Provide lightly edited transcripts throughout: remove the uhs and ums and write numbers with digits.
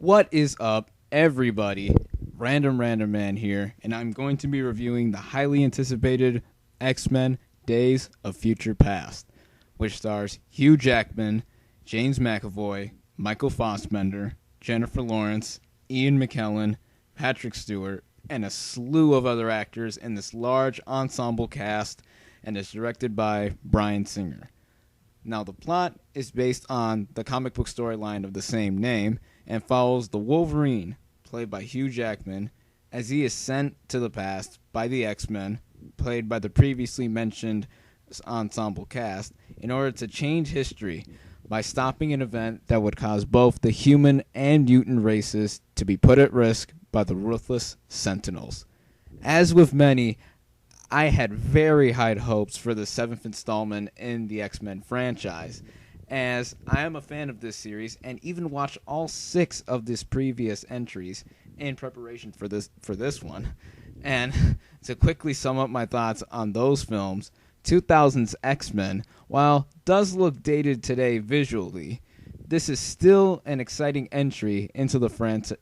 What is up, everybody? Random Random Man here, and I'm going to be reviewing the highly anticipated X-Men Days of Future Past, which stars Hugh Jackman, James McAvoy, Michael Fassbender, Jennifer Lawrence, Ian McKellen, Patrick Stewart, and a slew of other actors in this large ensemble cast, and is directed by Bryan Singer. Now, the plot is based on the comic book storyline of the same name and follows the Wolverine, played by Hugh Jackman, as he is sent to the past by the X-Men, played by the previously mentioned ensemble cast, in order to change history by stopping an event that would cause both the human and mutant races to be put at risk by the ruthless Sentinels. As with many, I had very high hopes for the seventh installment in the X-Men franchise, as I am a fan of this series and even watched all 6 of this previous entries in preparation for this one. And to quickly sum up my thoughts on those films, 2000's X-Men, while does look dated today visually, this is still an exciting entry into the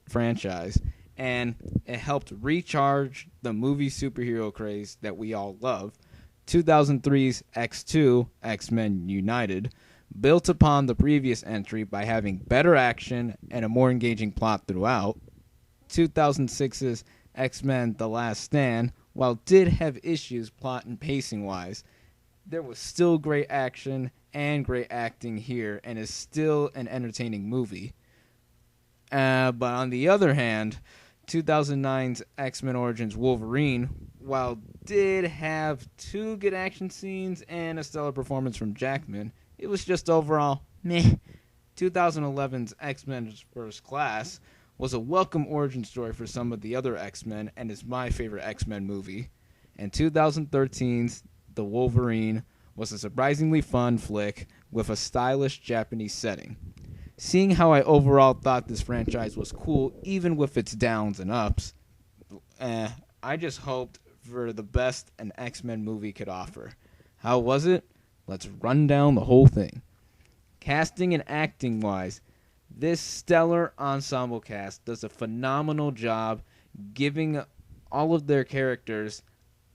franchise, and it helped recharge the movie superhero craze that we all love. 2003's X2, X-Men United, built upon the previous entry by having better action and a more engaging plot throughout. 2006's X-Men The Last Stand, while did have issues plot and pacing-wise, there was still great action and great acting here, and is still an entertaining movie. But on the other hand, 2009's X-Men Origins Wolverine, while did have 2 good action scenes and a stellar performance from Jackman, it was just overall meh. 2011's X-Men First Class was a welcome origin story for some of the other X-Men and is my favorite X-Men movie. And 2013's The Wolverine was a surprisingly fun flick with a stylish Japanese setting. Seeing how I overall thought this franchise was cool, even with its downs and ups, I just hoped for the best an X-Men movie could offer. How was it? Let's run down the whole thing. Casting and acting-wise, this stellar ensemble cast does a phenomenal job giving all of their characters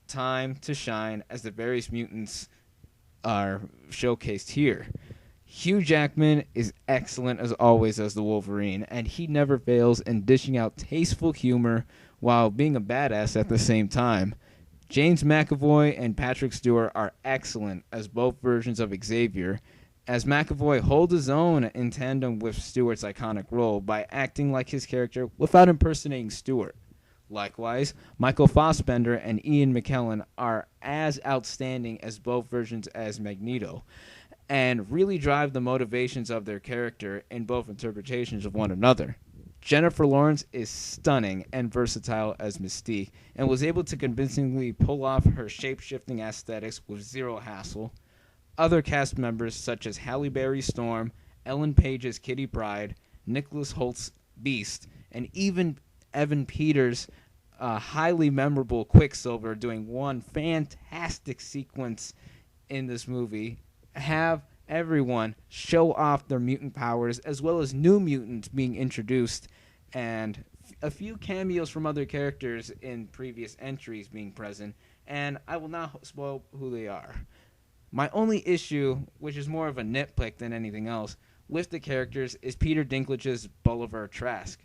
time to shine as the various mutants are showcased here. Hugh Jackman is excellent as always as the Wolverine, and he never fails in dishing out tasteful humor while being a badass at the same time. James McAvoy and Patrick Stewart are excellent as both versions of Xavier, as McAvoy holds his own in tandem with Stewart's iconic role by acting like his character without impersonating Stewart. Likewise, Michael Fassbender and Ian McKellen are as outstanding as both versions as Magneto, and really drive the motivations of their character in both interpretations of one another. Jennifer Lawrence is stunning and versatile as Mystique, and was able to convincingly pull off her shape-shifting aesthetics with zero hassle. Other cast members such as Halle Berry Storm, Ellen Page as Kitty Pryde, Nicholas Holt's Beast, and even Evan Peters' highly memorable Quicksilver doing one fantastic sequence in this movie, have everyone show off their mutant powers, as well as new mutants being introduced, and a few cameos from other characters in previous entries being present, and I will not spoil who they are. My only issue, which is more of a nitpick than anything else, with the characters is Peter Dinklage's Bolivar Trask,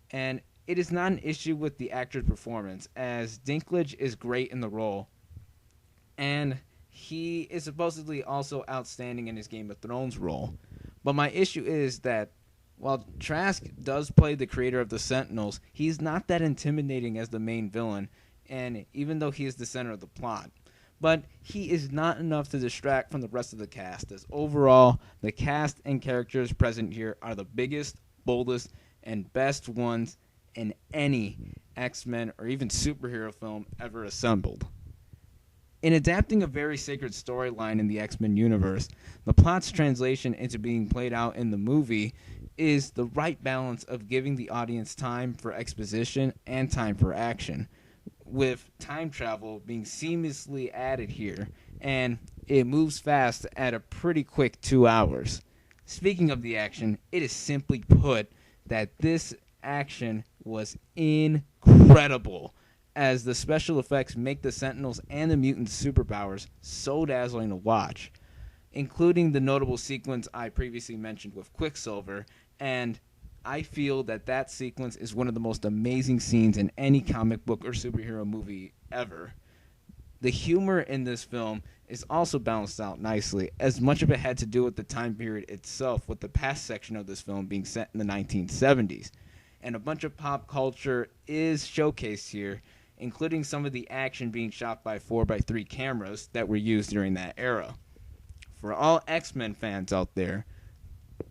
and it is not an issue with the actor's performance, as Dinklage is great in the role, and he is supposedly also outstanding in his Game of Thrones role. But my issue is that while Trask does play the creator of the Sentinels, he's not that intimidating as the main villain, and even though he is the center of the plot. But he is not enough to distract from the rest of the cast, as overall, the cast and characters present here are the biggest, boldest, and best ones in any X-Men or even superhero film ever assembled. In adapting a very sacred storyline in the X-Men universe, the plot's translation into being played out in the movie is the right balance of giving the audience time for exposition and time for action, with time travel being seamlessly added here, and it moves fast at a pretty quick 2 hours. Speaking of the action, it is simply put that this action was incredible, as the special effects make the Sentinels and the mutants' superpowers so dazzling to watch, including the notable sequence I previously mentioned with Quicksilver, and I feel that that sequence is one of the most amazing scenes in any comic book or superhero movie ever. The humor in this film is also balanced out nicely, as much of it had to do with the time period itself, with the past section of this film being set in the 1970s. And a bunch of pop culture is showcased here, including some of the action being shot by 4x3 cameras that were used during that era. For all X-Men fans out there,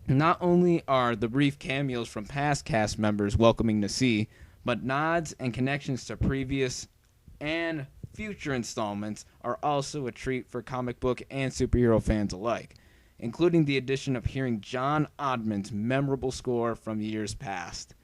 not only are the brief cameos from past cast members welcoming to see, but nods and connections to previous and future installments are also a treat for comic book and superhero fans alike, including the addition of hearing John Ottman's memorable score from years past.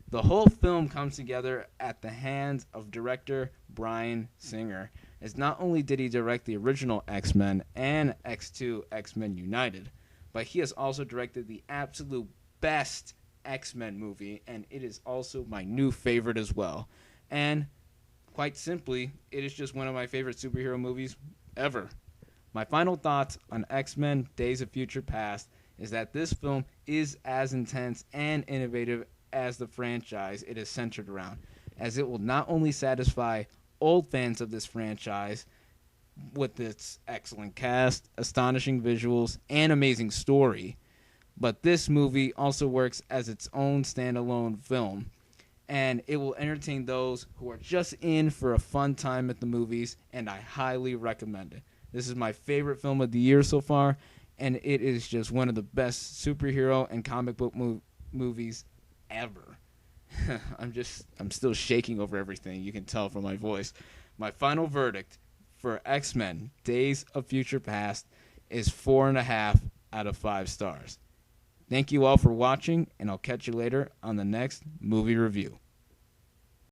The whole film comes together at the hands of director Bryan Singer, as not only did he direct the original X-Men and X2 X-Men United, but he has also directed the absolute best X-Men movie, and it is also my new favorite as well. And quite simply, it is just one of my favorite superhero movies ever. My final thoughts on X-Men Days of Future Past is that this film is as intense and innovative as the franchise it is centered around, as it will not only satisfy old fans of this franchise with its excellent cast, astonishing visuals, and amazing story, but this movie also works as its own standalone film, and it will entertain those who are just in for a fun time at the movies, and I highly recommend it. This is my favorite film of the year so far, and it is just one of the best superhero and comic book movies ever. I'm still shaking over everything. You can tell from my voice. My final verdict for X-Men Days of Future Past is 4.5 out of 5 stars. Thank you all for watching, and I'll catch you later on the next movie review.